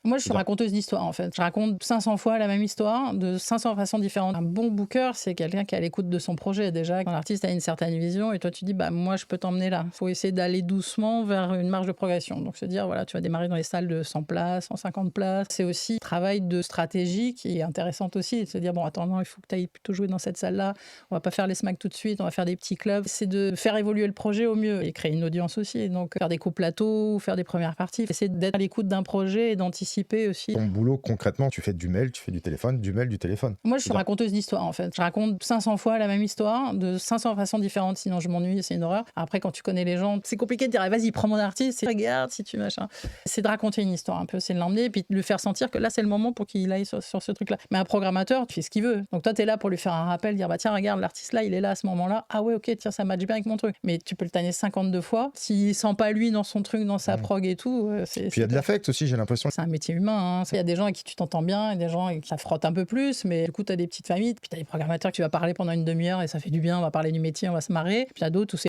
Moi, je C'est suis ça. raconteuse d'histoire, en fait. Je raconte 500 fois la même histoire, de 500 façons différentes. Un bon booker, c'est quelqu'un qui est à l'écoute de son projet. Déjà, quand l'artiste a une certaine vision et toi, tu dis, bah, moi, je peux t'emmener là. Il faut essayer d'aller doucement vers une marge de progression. Donc, se dire, voilà, tu vas démarrer dans les salles de 100 places, 150 places. C'est aussi un travail de stratégie qui est intéressant aussi. De se dire, bon, attends, non, il faut que tu ailles plutôt jouer dans cette salle-là. On va pas faire les smacks tout de suite, on va faire des petits clubs. C'est de faire évoluer le projet au mieux et créer une audience aussi. Donc, faire des co-plateaux, faire des premières parties. Essayer d'être à l'écoute d'un projet et d'anticiper aussi. Ton boulot, concrètement, tu fais du mail, tu fais du téléphone, du mail, du téléphone. Moi, je C'est suis ça. raconteuse d'histoire, en fait. Je raconte 500 fois la même histoire, de 500 façons différentes, sinon je m'ennuie, c'est une horreur. Après, quand tu connais les gens, c'est compliqué de dire, ah, vas-y, prends mon artiste, regarde si tu machin. C'est de raconter une histoire un peu, c'est de l'emmener, puis de lui faire sentir que là, c'est le moment pour qu'il aille sur ce truc-là. Mais un programmateur, tu fais ce qu'il veut. Donc toi, tu es là pour lui faire un rappel, dire, bah tiens, regarde, l'artiste là, il est là à ce moment-là. Ah ouais, ok, tiens, ça match bien avec mon truc. Mais tu peux le tanner 52 fois. S'il sent pas lui dans son truc, dans sa Mmh. prog et tout, Puis il y a de l'affect aussi, j'ai l'impression. c'est un métier humain, hein. Il y a des gens avec qui tu t'entends bien, il y a des gens avec qui ça frotte un peu plus, mais du coup, tu as des petites familles, puis tu as des programmateurs que tu vas parler pendant une demi-heure et ça fait du bien, on va parler du métier, on va se marrer. Puis tu as d'autres où c'est